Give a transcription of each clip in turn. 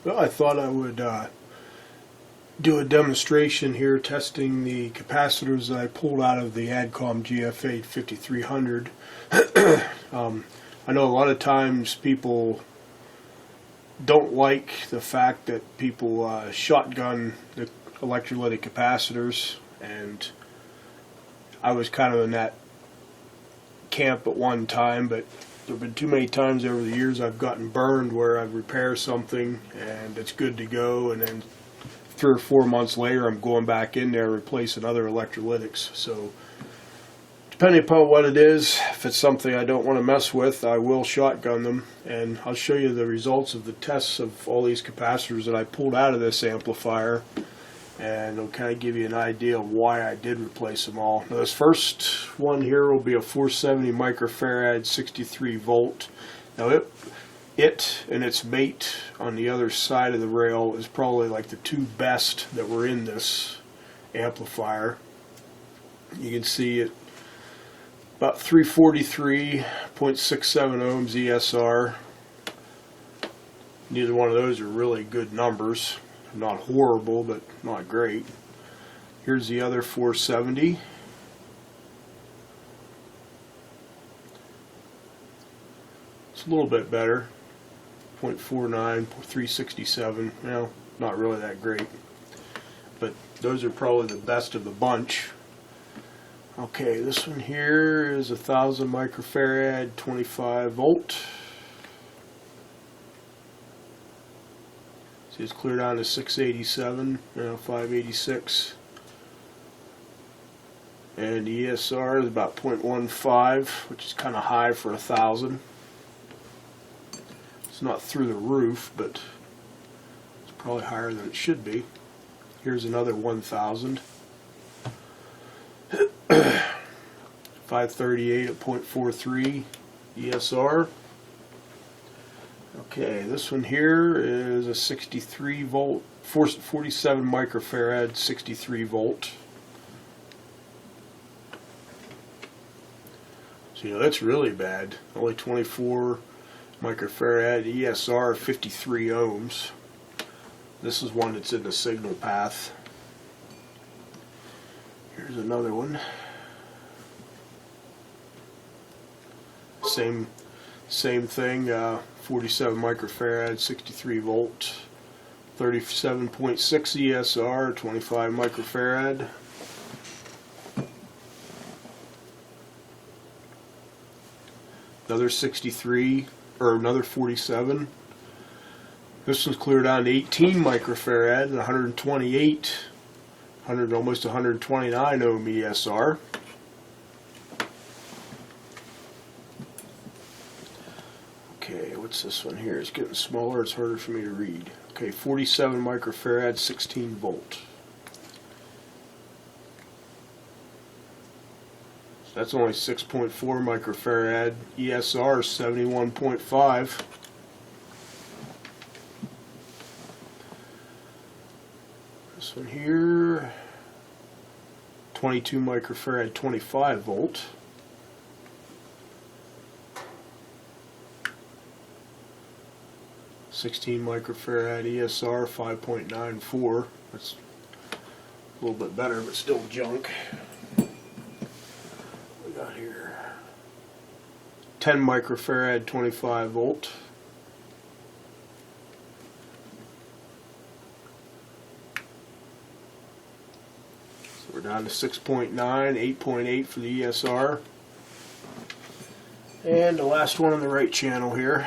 Well, I thought I would do a demonstration here testing the capacitors that I pulled out of the ADCOM GFA 5300. I know a lot of times people don't like the fact that people shotgun the electrolytic capacitors, and I was kind of in that camp at one time, but there have been too many times over the years I've gotten burned where I've repaired something and it's good to go, and then 3 or 4 months later I'm going back in there replacing other electrolytics. So depending upon what it is, if it's something I don't want to mess with, I will shotgun them, and I'll show you the results of the tests of all these capacitors that I pulled out of this amplifier, and it'll kind of give you an idea of why I did replace them all. Now, this first one here will be a 470 microfarad 63 volt. Now it and its mate on the other side of the rail is probably like the two best that were in this amplifier. You can see it about 343.67 ohms ESR. Neither one of those are really good numbers. Not horrible, but not great. Here's the other 470. It's a little bit better. 0.49, 367. Well, not really that great. But those are probably the best of the bunch. Okay, this one here is 1000 microfarad, 25 volt. See, it's clear down to 687, 586. And the ESR is about 0.15, which is kind of high for 1000. It's not through the roof, but it's probably higher than it should be. Here's another 1000. 538 at 0.43 ESR. Okay, this one here is a 63 volt, 47 microfarad, 63 volt. So that's really bad. Only 24 microfarad, ESR 53 ohms. This is one that's in the signal path. Here's another one. Same thing, 47 microfarad, 63 volt, 37.6 ESR, 25 microfarad. Another 63, or another 47. This one's cleared down to 18 microfarad, 128, almost 129 ohm ESR. Okay, what's this one here? It's getting smaller, it's harder for me to read. Okay, 47 microfarad, 16 volt. So that's only 6.4 microfarad, ESR 71.5. This one here, 22 microfarad, 25 volt. .16 microfarad ESR 5.94. That's a little bit better, but still junk. What we got here? 10 microfarad 25 volt. So we're down to 6.9, 8.8 for the ESR. And the last one on the right channel here.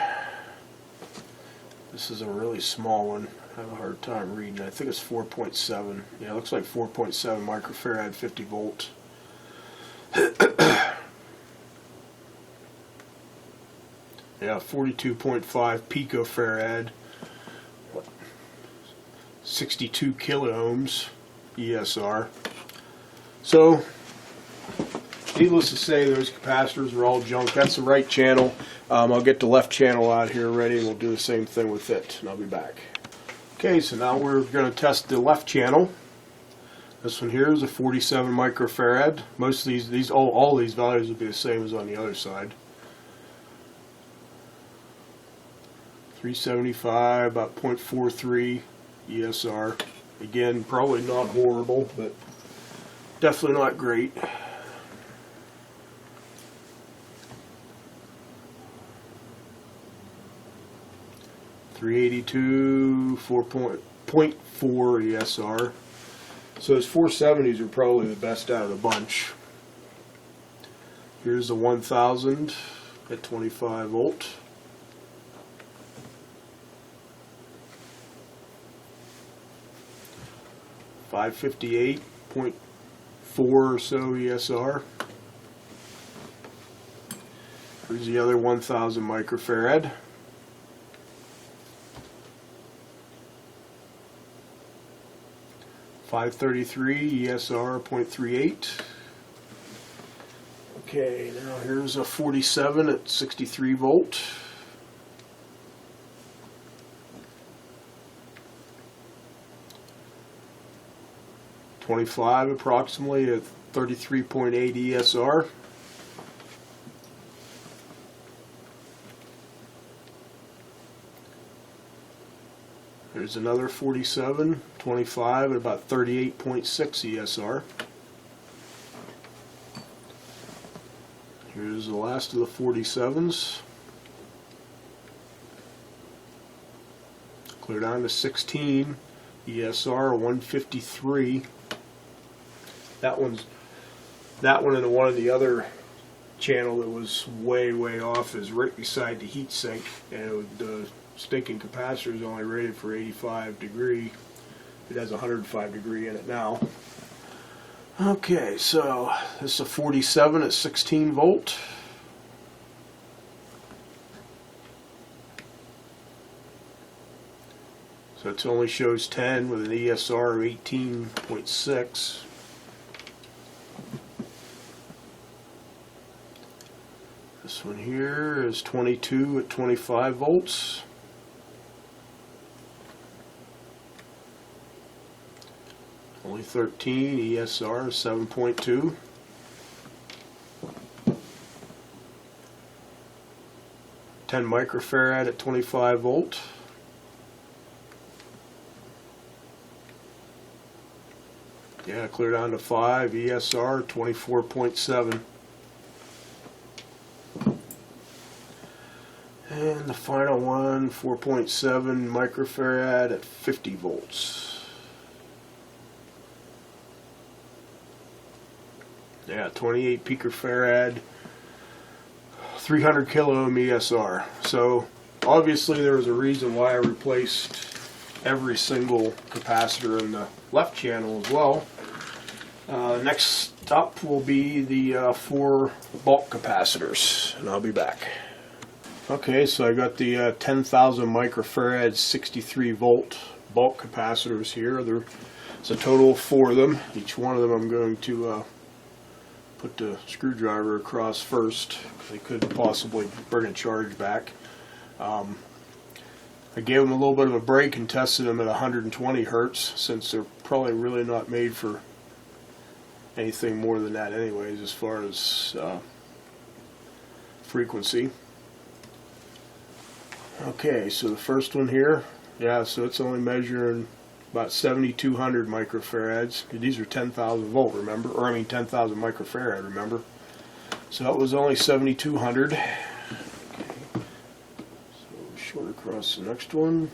This is a really small one. I have a hard time reading. I think it's 4.7. Yeah, it looks like 4.7 microfarad, 50 volt. Yeah, 42.5 picofarad, 62 kilo ohms ESR. So, needless to say, those capacitors are all junk. That's the right channel. I'll get the left channel out here ready, and we'll do the same thing with it, and I'll be back. Okay, so now we're going to test the left channel. This one here is a 47 microfarad. Most of these all these values will be the same as on the other side. 375, about 0.43 ESR. Again, probably not horrible, but definitely not great. .382, 4.4 ESR. So his 470s are probably the best out of the bunch. Here's the 1000 at 25 volt. .558.4 or so ESR. Here's the other 1000 microfarad. .533 ESR 0.38. Okay, now here's a 47 at 63 volt. .25 approximately at 33.8 ESR. There's another 47, 25 at about 38.6 ESR. Here's the last of the 47s. Clear down to 16 ESR 153. That one and one of the other channel that was way off is right beside the heat sink, and the stinking capacitor is only rated for 85 degree. It has 105 degree in it now. Okay, so this is a 47 at 16 volt. So it only shows 10 with an ESR of 18.6. This one here is 22 at 25 volts. Only 13, ESR 7.2. .10 microfarad at 25 volt. Yeah, clear down to 5, ESR 24.7. And the final one, 4.7 microfarad at 50 volts. Yeah, 28 picofarad, 300 kilo ohm ESR. So obviously there was a reason why I replaced every single capacitor in the left channel as well. Next up will be the 4 bulk capacitors, and I'll be back. Okay, so I got the 10,000 microfarad 63 volt bulk capacitors here. There's a total of 4 of them. Each one of them I'm going to put the screwdriver across first. They could possibly bring a charge back. I gave them a little bit of a break and tested them at 120 hertz, since they're probably really not made for anything more than that anyways as far as frequency. Okay, so the first one here, yeah, so it's only measuring about 7,200 microfarads. These are 10,000 volt, remember? Or I mean 10,000 microfarad, remember? So it was only 7,200. Okay. So short across the next one.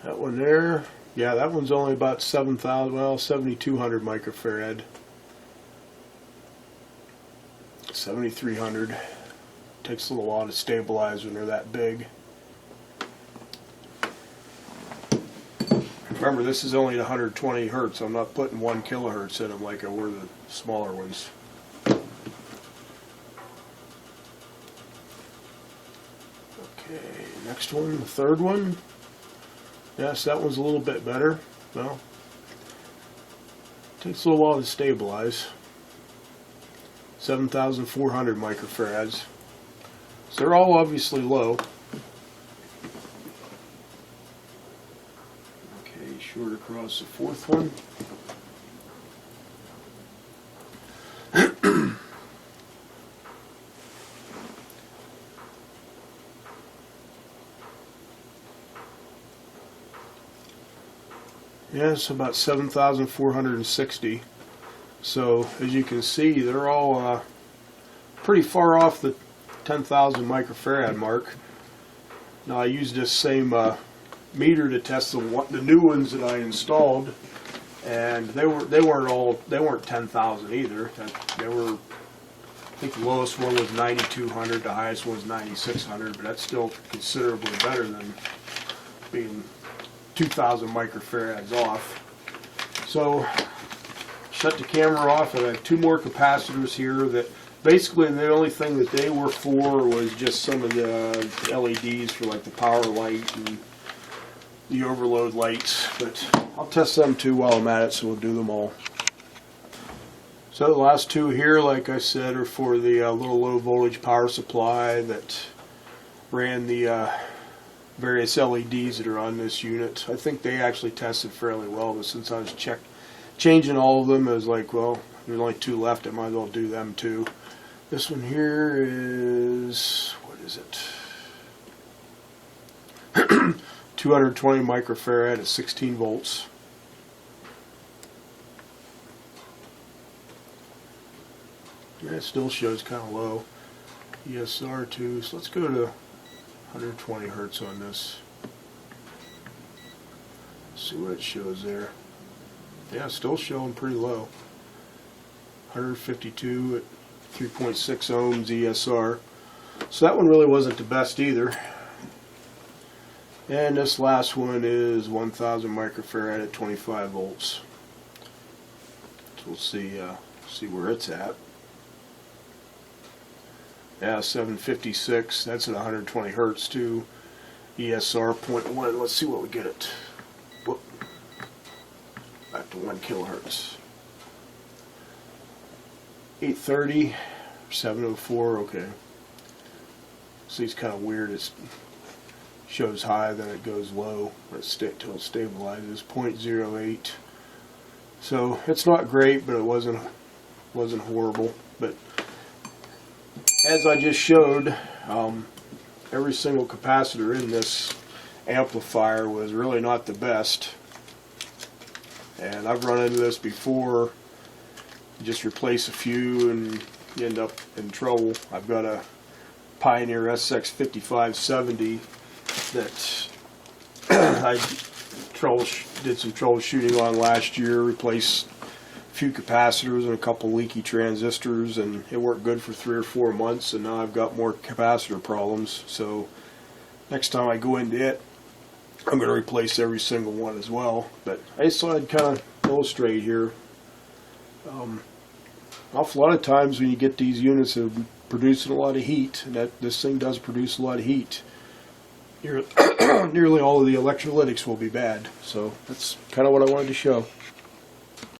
That one there, yeah, that one's only about 7,000, well, 7,200 microfarad. 7,300. Takes a little while to stabilize when they're that big. Remember, this is only at 120 hertz. I'm not putting 1 kilohertz in them like I were the smaller ones. Okay, next one, the third one. Yes, that one's a little bit better. Well, takes a little while to stabilize. 7,400 microfarads. So they're all obviously low. Okay, short across the fourth one. Yeah, it's about 7,460. So as you can see, they're all pretty far off the 10,000 microfarad mark. Now I used this same meter to test the new ones that I installed, and they weren't 10,000 either. They were, I think the lowest one was 9,200, the highest one was 9,600, but that's still considerably better than being 2,000 microfarads off. So shut the camera off, and I have two more capacitors here that basically the only thing that they were for was just some of the LEDs for like the power light and the overload lights, but I'll test them too while I'm at it, so we'll do them all. So the last two here, like I said, are for the little low voltage power supply that ran the various LEDs that are on this unit. I think they actually tested fairly well, but since I was changing all of them, I was like, well, there's only two left, I might as well do them too. This one here is, what is it? 220 microfarad at 16 volts. Yeah, it still shows kind of low. ESR too, so let's go to 120 hertz on this. See what it shows there. Yeah, still showing pretty low. 152 at 3.6 ohms ESR. So that one really wasn't the best either. And this last one is 1,000 microfarad at 25 volts. So we'll see where it's at. Yeah, 756. That's at 120 hertz too. ESR 0.1. Let's see what we get it. Whoop. Back to 1 kilohertz. 830, 704. Okay. See, it's kind of weird. It shows high, then it goes low. Until it stabilizes. 0.08. So it's not great, but it wasn't horrible. But as I just showed, every single capacitor in this amplifier was really not the best. And I've run into this before. You just replace a few and you end up in trouble. I've got a Pioneer SX5570 that I did some troubleshooting on last year, replaced a few capacitors and a couple leaky transistors, and it worked good for 3 or 4 months, and now I've got more capacitor problems. So next time I go into it, I'm going to replace every single one as well. But I just thought I'd kind of illustrate here. Awful lot of times when you get these units that are producing a lot of heat, and this thing does produce a lot of heat, nearly all of the electrolytics will be bad. So that's kind of what I wanted to show.